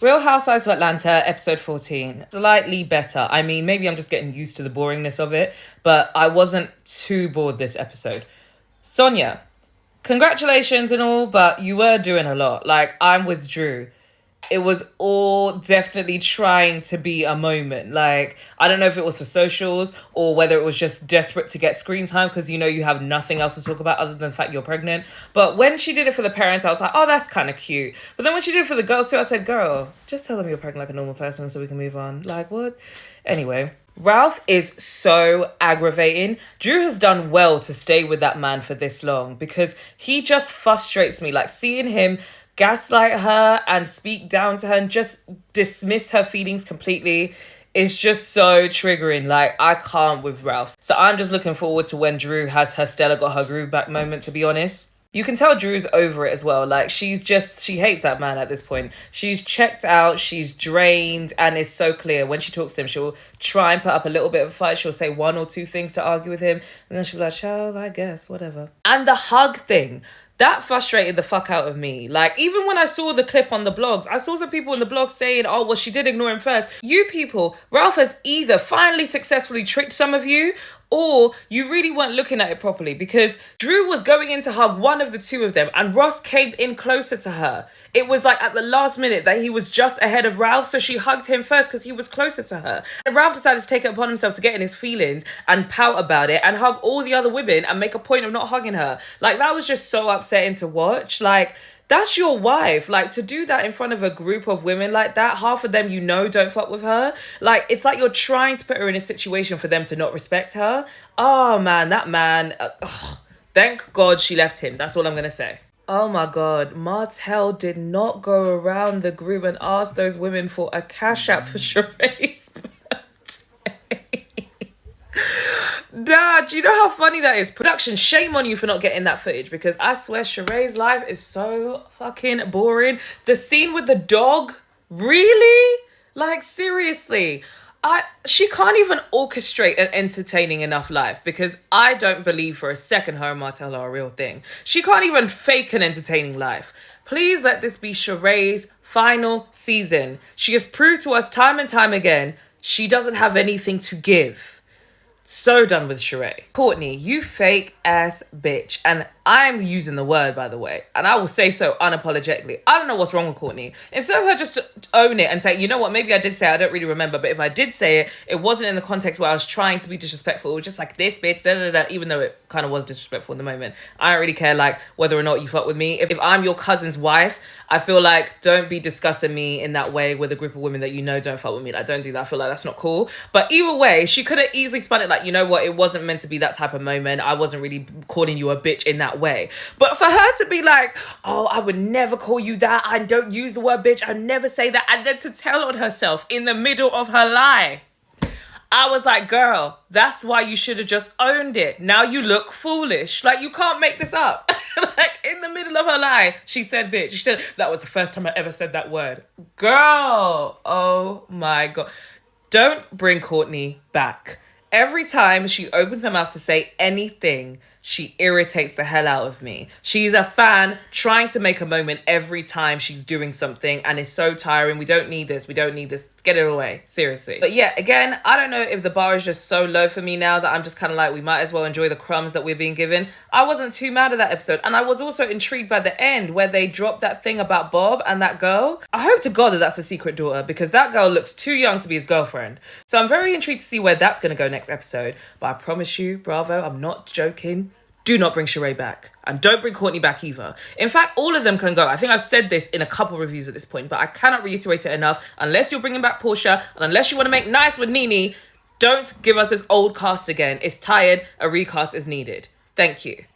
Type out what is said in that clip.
Real Housewives of Atlanta, episode 14. Slightly better. I mean, maybe I'm just getting used to the boringness of it, but I wasn't too bored this episode. Sonia, congratulations and all, but you were doing a lot. Like, I'm with Drew. It was all definitely trying to be a moment. Like, I don't know if it was for socials or whether it was just desperate to get screen time because you have nothing else to talk about other than the fact you're pregnant. But when she did it for the parents, I was like, oh, that's kind of cute. But then when she did it for the girls too, I said, girl, just tell them you're pregnant like a normal person so we can move on. Like, what? Anyway. Ralph is so aggravating. Drew has done well to stay with that man for this long because he just frustrates me. Like, seeing him gaslight her and speak down to her and just dismiss her feelings completely is just so triggering. Like, I can't with Ralph. So I'm just looking forward to when Drew has her Stella got her groove back moment, to be honest. You can tell Drew's over it as well. Like, she hates that man at this point. She's checked out, she's drained, and it's so clear. When she talks to him, she'll try and put up a little bit of a fight. She'll say one or two things to argue with him, and then she'll be like, child, I guess, whatever. And the hug thing. That frustrated the fuck out of me. Like, even when I saw the clip on the blogs, I saw some people in the blogs saying, oh, well, she did ignore him first. You people, Ralph has either finally successfully tricked some of you or you really weren't looking at it properly, because Drew was going in to hug one of the two of them and Ross came in closer to her. It was like at the last minute that he was just ahead of Ralph, so she hugged him first because he was closer to her. And Ralph decided to take it upon himself to get in his feelings and pout about it and hug all the other women and make a point of not hugging her. Like, that was just so upsetting to watch. Like, that's your wife. Like, to do that in front of a group of women like that, half of them don't fuck with her. Like, it's like you're trying to put her in a situation for them to not respect her. Oh man, that man. Thank God she left him. That's all I'm gonna say. Oh my God, Martell did not go around the group and ask those women for a cash app for Sheree's birthday. Dad, do you know how funny that is? Production, shame on you for not getting that footage, because I swear Sheree's life is so fucking boring. The scene with the dog, really? Like, seriously. She can't even orchestrate an entertaining enough life, because I don't believe for a second her and Martell are a real thing. She can't even fake an entertaining life. Please let this be Sheree's final season. She has proved to us time and time again she doesn't have anything to give. So done with Sheree. Courtney, you fake ass bitch. And I'm using the word, by the way. And I will say so unapologetically. I don't know what's wrong with Courtney. Instead of her just to own it and say, you know what, maybe I did say it, I don't really remember. But if I did say it, it wasn't in the context where I was trying to be disrespectful. It was just like, this bitch, da da da. Even though it kind of was disrespectful in the moment. I don't really care, like, whether or not you fuck with me. If I'm your cousin's wife, I feel like, don't be discussing me in that way with a group of women that don't fuck with me. Like, don't do that. I feel like that's not cool. But either way, she could have easily spun it like, you know what, it wasn't meant to be that type of moment. I wasn't really calling you a bitch in that way. But for her to be like, oh, I would never call you that. I don't use the word bitch. I never say that. And then to tell on herself in the middle of her lie. I was like, girl, that's why you should have just owned it. Now you look foolish. Like, you can't make this up. Like, in the middle of her lie, she said bitch. She said, that was the first time I ever said that word. Girl, oh my God. Don't bring Courtney back. Every time she opens her mouth to say anything, she irritates the hell out of me. She's a fan trying to make a moment every time she's doing something, and it's so tiring. We don't need this. We don't need this. Get it away. Seriously. But yeah, again, I don't know if the bar is just so low for me now that I'm just kind of like, we might as well enjoy the crumbs that we're being given. I wasn't too mad at that episode. And I was also intrigued by the end where they dropped that thing about Bob and that girl. I hope to God that that's a secret daughter, because that girl looks too young to be his girlfriend. So I'm very intrigued to see where that's going to go next episode. But I promise you, Bravo, I'm not joking. Do not bring Sheree back. And don't bring Courtney back either. In fact, all of them can go. I think I've said this in a couple reviews at this point, but I cannot reiterate it enough. Unless you're bringing back Portia, and unless you want to make nice with Nene, don't give us this old cast again. It's tired. A recast is needed. Thank you.